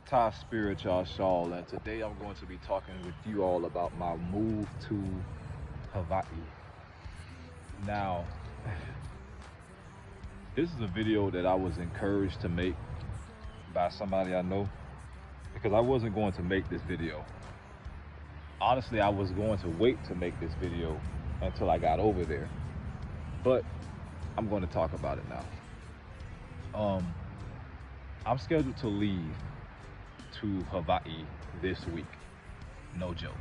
Top Spiritual Ashal, and today I'm going to be talking with you all about my move to Hawaii. Now, this is a video that I was encouraged to make by somebody I know because I wasn't going to make this video. Honestly, I was going to wait to make this video until I got over there, but I'm going to talk about it now. I'm scheduled to leave to Hawaii this week. No joke.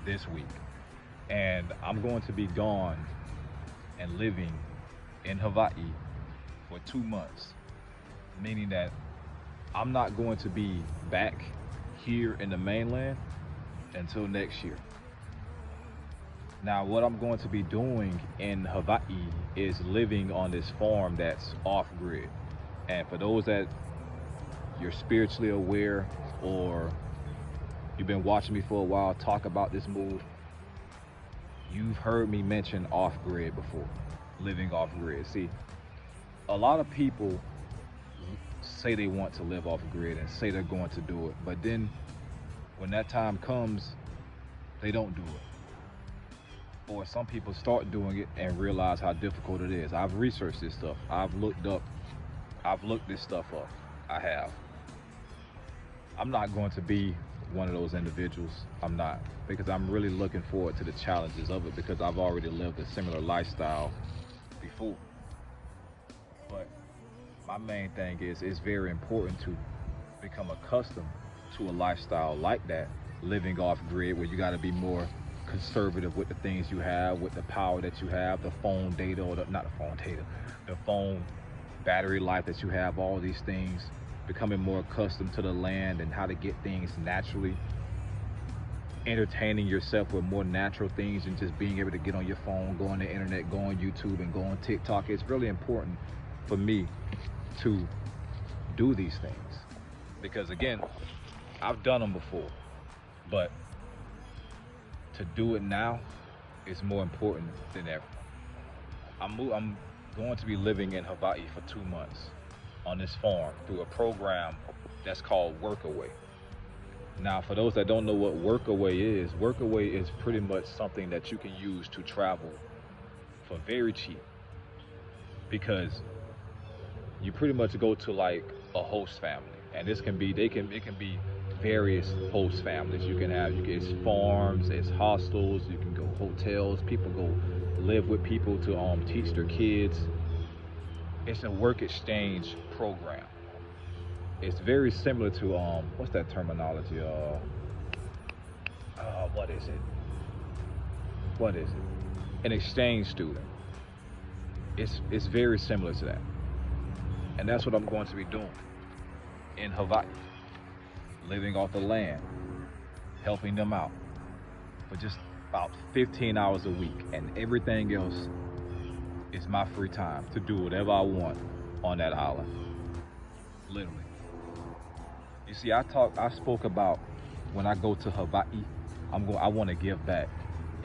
This week. And I'm going to be gone and living in Hawaii for 2 months. Meaning that I'm not going to be back here in the mainland until next year. Now, what I'm going to be doing in Hawaii is living on this farm that's off-grid. And for those that you're spiritually aware or you've been watching me for a while talk about this move, you've heard me mention off-grid before, living off-grid. See, a lot of people say they want to live off-grid and say they're going to do it, but then when that time comes, they don't do it. Or some people start doing it and realize how difficult it is. I've researched this stuff. I've looked this stuff up. I have. I'm not going to be one of those individuals. I'm not, because I'm really looking forward to the challenges of it because I've already lived a similar lifestyle before. But my main thing is it's very important to become accustomed to a lifestyle like that, living off grid, where you got to be more conservative with the things you have, with the power that you have, the phone data, or not the phone data, the phone battery life that you have, all these things, becoming more accustomed to the land and how to get things naturally, entertaining yourself with more natural things and just being able to get on your phone, go on the internet, go on YouTube and go on TikTok. It's really important for me to do these things because, again, I've done them before, but to do it now is more important than ever. I'm going to be living in Hawaii for 2 months on this farm through a program that's called Workaway. Now, for those that don't know what Workaway is pretty much something that you can use to travel for very cheap, because you pretty much go to like a host family, and this can be it can be various host families. It's farms, it's hostels, you can go hotels, people go live with people to teach their kids. It's a work exchange program. It's very similar to what's that terminology? What is it? What is it? An exchange student. It's very similar to that. And that's what I'm going to be doing in Hawaii. Living off the land, helping them out for just about 15 hours a week, and everything else is my free time to do whatever I want on that island. Literally. You see, I spoke about when I go to Hawaii, I want to give back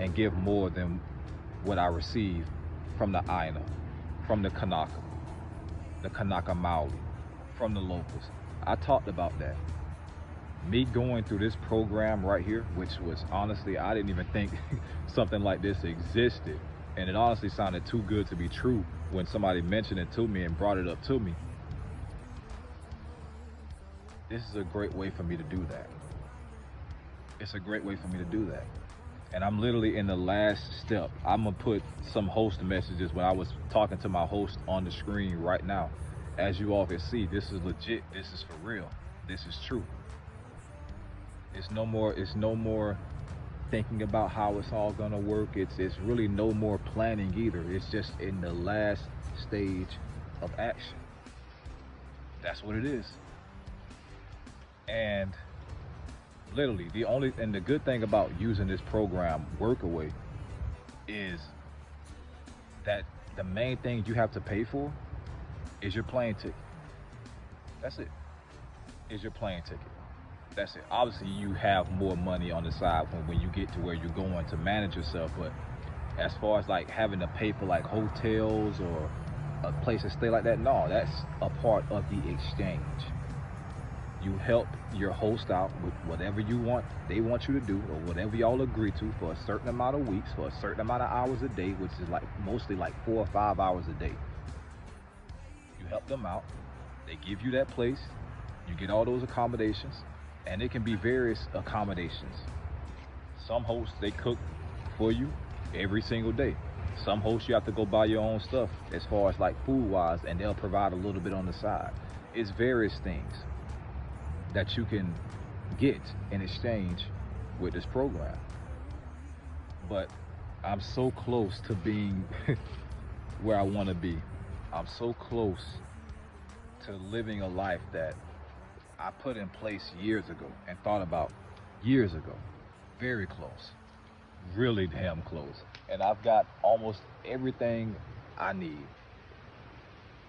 and give more than what I receive from the Aina, from the Kanaka Maoli, from the locals. I talked about that. Me going through this program right here, which was honestly, I didn't even think something like this existed. And it honestly sounded too good to be true when somebody mentioned it to me and brought it up to me. This is a great way for me to do that. It's a great way for me to do that. And I'm literally in the last step. I'm gonna put some host messages when I was talking to my host on the screen right now. As you all can see, this is legit, this is for real, this is true. It's no more thinking about how it's all gonna work. It's really no more planning either. It's just in the last stage of action. That's what it is. And literally the good thing about using this program, Workaway, is that the main thing you have to pay for is your plane ticket. That's it. Is your plane ticket. That's it. Obviously, you have more money on the side when you get to where you're going to manage yourself, but as far as like having to pay for like hotels or a place to stay like that, no, that's a part of the exchange. You help your host out with whatever you want, they want you to do, or whatever y'all agree to for a certain amount of weeks, for a certain amount of hours a day, which is like mostly like 4 or 5 hours a day. You help them out. They give you that place. You get all those accommodations, and it can be various accommodations. Some hosts, they cook for you every single day. Some hosts, you have to go buy your own stuff as far as like food wise, and they'll provide a little bit on the side. It's various things that you can get in exchange with this program. But I'm so close to being where I want to be. I'm so close to living a life that I put in place years ago and thought about years ago. Very close. Really damn close. And I've got almost everything I need.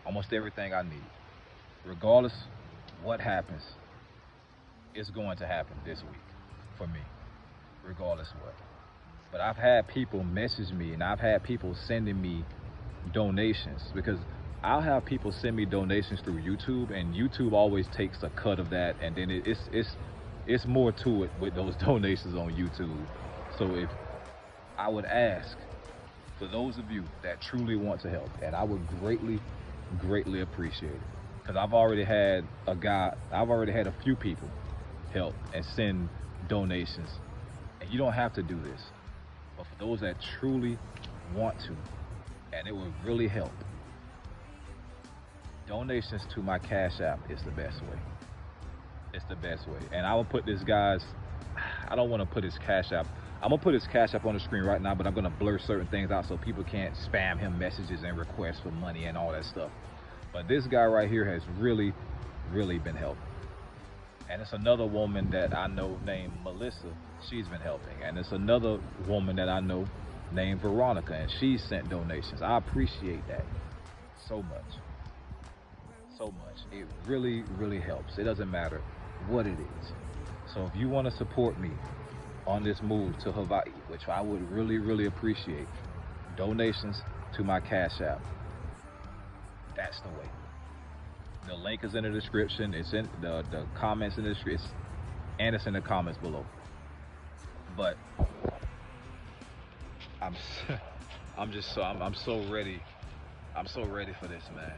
Almost everything I need. Regardless what happens, it's going to happen this week for me. Regardless what. But I've had people message me, and I've had people sending me donations, because I'll have people send me donations through YouTube, and YouTube always takes a cut of that, and then it's more to it with those donations on YouTube. So if I would ask for those of you that truly want to help, and I would greatly appreciate it, because I've already had a few people help and send donations, and you don't have to do this, but for those that truly want to, and it would really help, donations to my Cash App is the best way. It's the best way. And I will put this guy's, I don't want to put his Cash App, I'm gonna put his Cash App on the screen right now, but I'm gonna blur certain things out so people can't spam him messages and requests for money and all that stuff. But this guy right here has really been helping. And it's another woman that I know named Melissa, she's been helping. And it's another woman that I know named Veronica, and she sent donations. I appreciate that so much. So much. It really helps. It doesn't matter what it is. So if you want to support me on this move to Hawaii, which I would really appreciate, donations to my Cash App, that's the way. The link is in the description. It's in the comments in the description, and it's in the comments below. But I'm so ready. I'm so ready for this, man.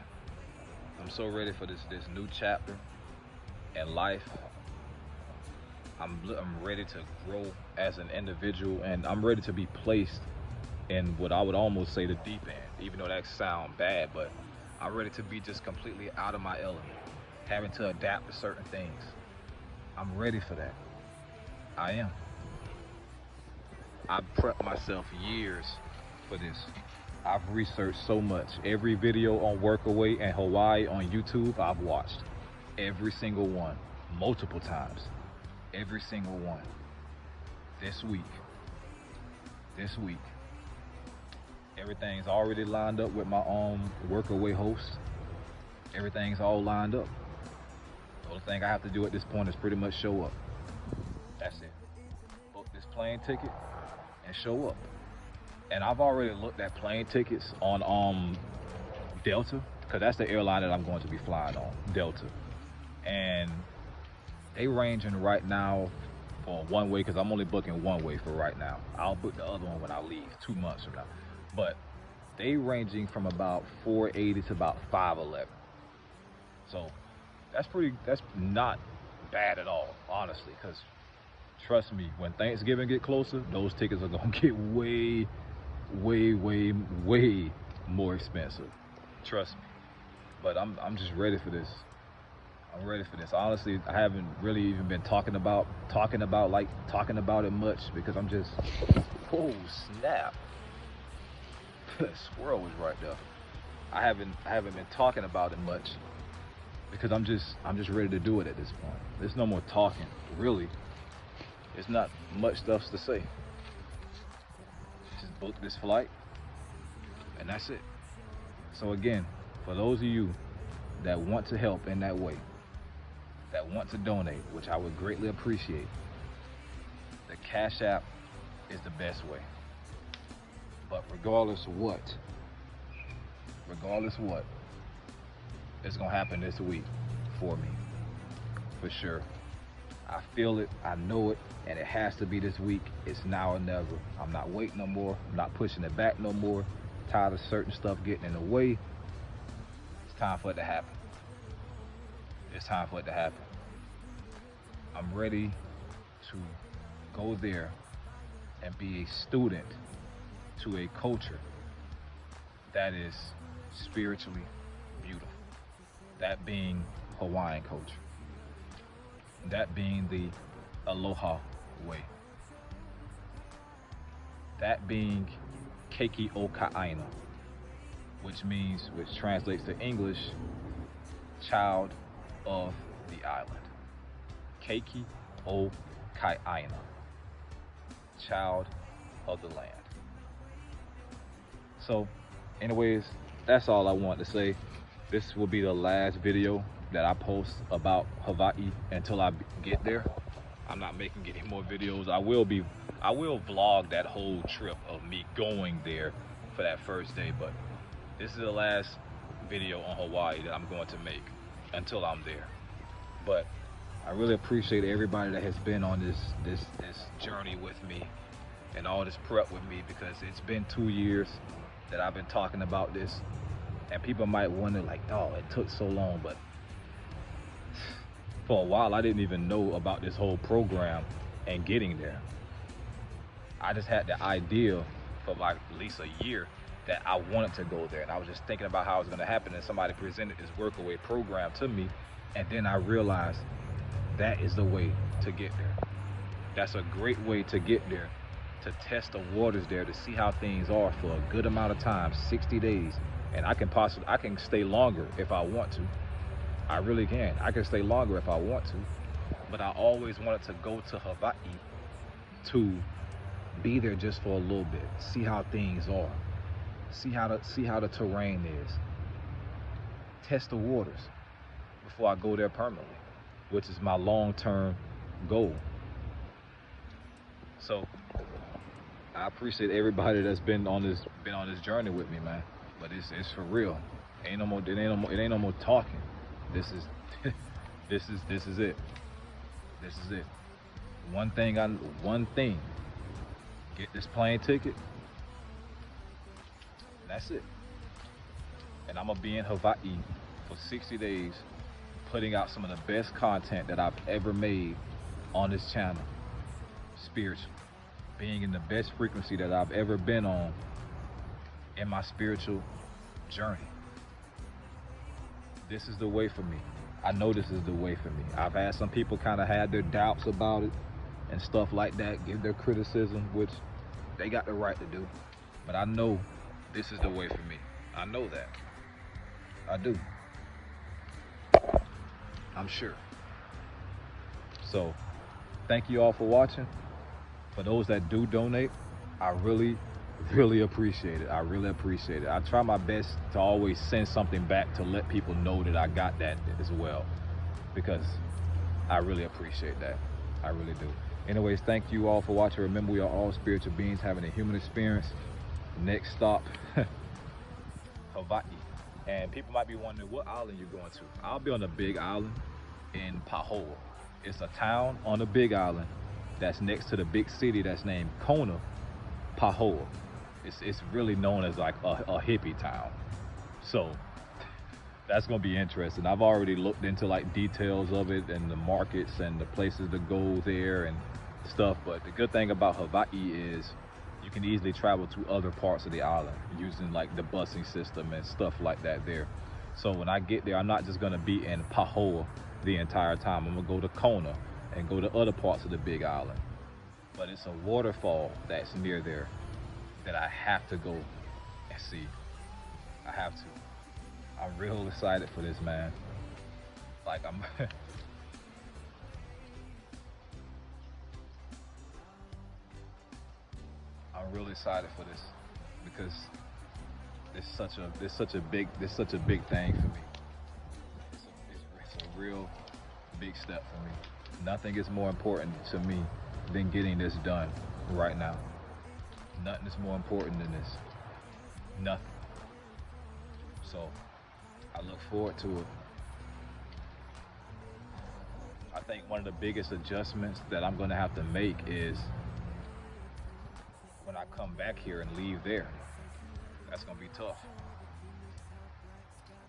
I'm so ready for this new chapter in life. I'm ready to grow as an individual, and I'm ready to be placed in what I would almost say the deep end, even though that sounds bad, but I'm ready to be just completely out of my element, having to adapt to certain things. I'm ready for that. I am. I've prepped myself years for this. I've researched so much. Every video on Workaway and Hawaii on YouTube, I've watched. Every single one, multiple times. Every single one. This week, everything's already lined up with my Workaway host. Everything's all lined up. The only thing I have to do at this point is pretty much show up. That's it. Book this plane ticket and show up. And I've already looked at plane tickets on Delta, because that's the airline that I'm going to be flying on, Delta. And they ranging right now for one way, because I'm only booking one way for right now. I'll book the other one when I leave 2 months from now. But they ranging from about 480 to about 511. So that's not bad at all, honestly, because trust me, when Thanksgiving get closer, those tickets are gonna get way more expensive. Trust me. But I'm just ready for this. I'm ready for this. Honestly, I haven't really even been talking about it much, because I'm just, oh snap. The squirrel was right there. I haven't been talking about it much, because I'm just ready to do it at this point. There's no more talking, really. There's not much stuff to say. Just book this flight, and that's it. So again, for those of you that want to help in that way, that want to donate, which I would greatly appreciate, the Cash App is the best way. But regardless what, it's gonna happen this week for me. for sure. I feel it, I know it, and it has to be this week. It's now or never. I'm not waiting no more. I'm not pushing it back no more. Tired of certain stuff getting in the way. It's time for it to happen. It's time for it to happen. I'm ready to go there and be a student to a culture that is spiritually beautiful. That being Hawaiian culture. That being the Aloha way. That being Keiki o Ka'aina, which translates to English, child of the island. Keiki o Ka'aina, child of the land. So, anyways, that's all I want to say. This will be the last video that I post about Hawaii until I get there. I'm not making any more videos. I will vlog that whole trip of me going there for that first day, but this is the last video on Hawaii that I'm going to make until I'm there. But I really appreciate everybody that has been on this journey with me and all this prep with me, because it's been 2 years that I've been talking about this, and people might wonder like, oh, it took so long, but for a while I didn't even know about this whole program and getting there. I just had the idea for like at least a year that I wanted to go there, and I was just thinking about how it was going to happen, and somebody presented this Workaway program to me, and then I realized that is the way to get there. That's a great way to get there, to test the waters there, to see how things are for a good amount of time, 60 days. And I can stay longer if I want to. I really can. I can stay longer if I want to. But I always wanted to go to Hawaii to be there just for a little bit, see how things are, see how the terrain is, test the waters before I go there permanently, which is my long-term goal. So I appreciate everybody that's been on this journey with me, man. But it's for real. It ain't no more talking. This is it. This is it. One thing. Get this plane ticket. And that's it. And I'm gonna be in Hawaii for 60 days, putting out some of the best content that I've ever made on this channel. Spiritual. Being in the best frequency that I've ever been on in my spiritual journey. This is the way for me. I know this is the way for me. I've had some people kind of had their doubts about it and stuff like that, give their criticism, which they got the right to do. But I know this is the way for me. I know that. I do. I'm sure. So, thank you all for watching. For those that do donate, I really appreciate it. I really appreciate it. I try my best to always send something back to let people know that I got that as well, because I really appreciate that. I really do. Anyways, thank you all for watching. Remember, we are all spiritual beings having a human experience. Next stop, Hawaii. And people might be wondering what island you're going to. I'll be on the big island in Mahalo. It's a town on the big island that's next to the big city that's named Kona, Mahalo. It's really known as like a hippie town. So that's gonna be interesting. I've already looked into like details of it and the markets and the places to go there and stuff. But the good thing about Hawaii is you can easily travel to other parts of the island using like the busing system and stuff like that there. So when I get there, I'm not just gonna be in Mahalo the entire time. I'm gonna go to Kona and go to other parts of the big island. But it's a waterfall that's near there that I have to go and see. I have to. I'm real excited for this, man. Like I'm really excited for this, because it's such a big thing for me. It's a real big step for me. Nothing is more important to me than getting this done right now. Nothing is more important than this. Nothing. So I look forward to it. I think one of the biggest adjustments that I'm gonna have to make is when I come back here and leave there. That's gonna be tough.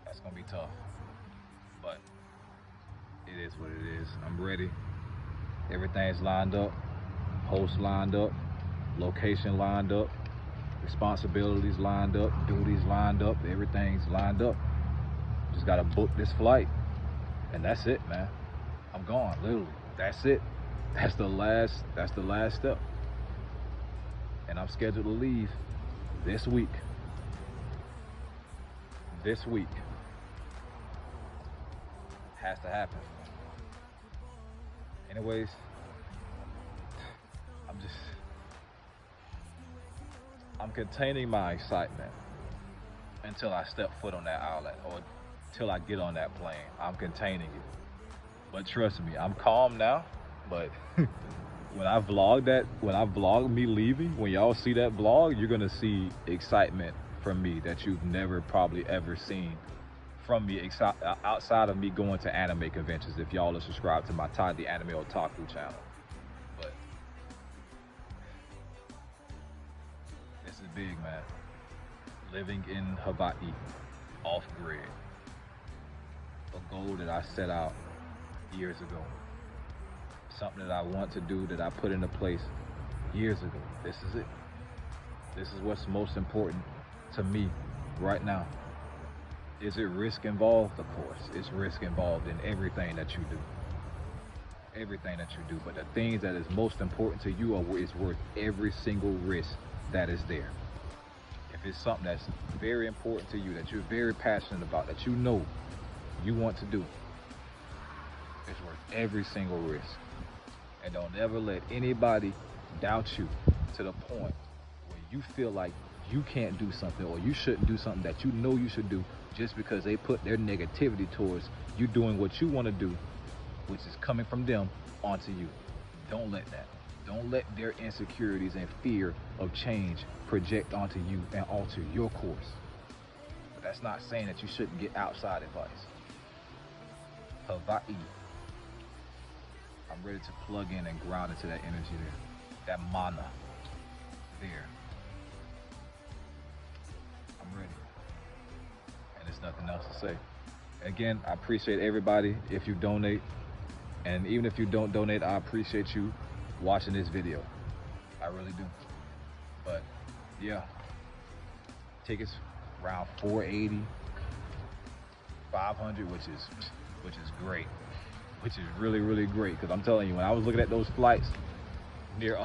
That's gonna be tough. But it is what it is. I'm ready. Everything's lined up. Host lined up. Location lined up. Responsibilities lined up. Duties lined up. Everything's lined up. Just gotta book this flight. And that's it, man. I'm gone, literally. That's it. That's the last step. And I'm scheduled to leave this week. This week. Has to happen. Anyways, I'm containing my excitement until I step foot on that island or till I get on that plane. I'm containing it. But trust me, I'm calm now. But when I vlog me leaving, when y'all see that vlog, you're gonna see excitement from me that you've never probably ever seen from me outside of me going to anime conventions, if y'all are subscribed to my the Anime Otaku channel. But this is big, man. Living in Hawaii, off grid. A goal that I set out years ago. Something that I want to do, that I put into place years ago. This is it. This is what's most important to me right now. Is it risk involved? Of course, it's risk involved in everything that you do. Everything that you do. But the things that is most important to you is worth every single risk that is there. If it's something that's very important to you, that you're very passionate about, that you know you want to do, it's worth every single risk. And don't ever let anybody doubt you to the point where you feel like you can't do something or you shouldn't do something that you know you should do just because they put their negativity towards you doing what you want to do, which is coming from them, onto you. Don't let that. Don't let their insecurities and fear of change project onto you and alter your course. But that's not saying that you shouldn't get outside advice. Hawaii. I'm ready to plug in and ground into that energy there. That mana there. I'm ready. And there's nothing else to say. Again, I appreciate everybody if you donate. And even if you don't donate, I appreciate you watching this video. I really do. But yeah, tickets around 480, 500, which is great. Which is really, really great. Because I'm telling you, when I was looking at those flights near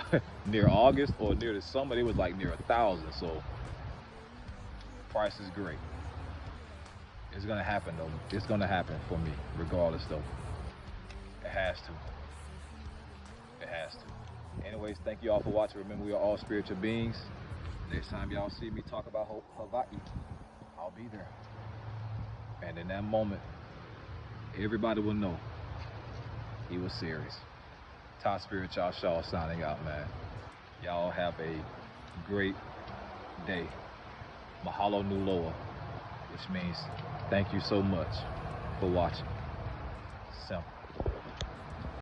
August or near the summer, it was like near 1,000. So price is great. It's gonna happen though. It's gonna happen for me, regardless though. It has to. It has to. Anyways, thank you all for watching. Remember, we are all spiritual beings. Next time y'all see me talk about Hawaii, I'll be there. And in that moment, everybody will know he was serious. Top Spirit Ashal signing out, man. Y'all have a great day. Mahalo Nuloa, which means thank you so much for watching. Simple.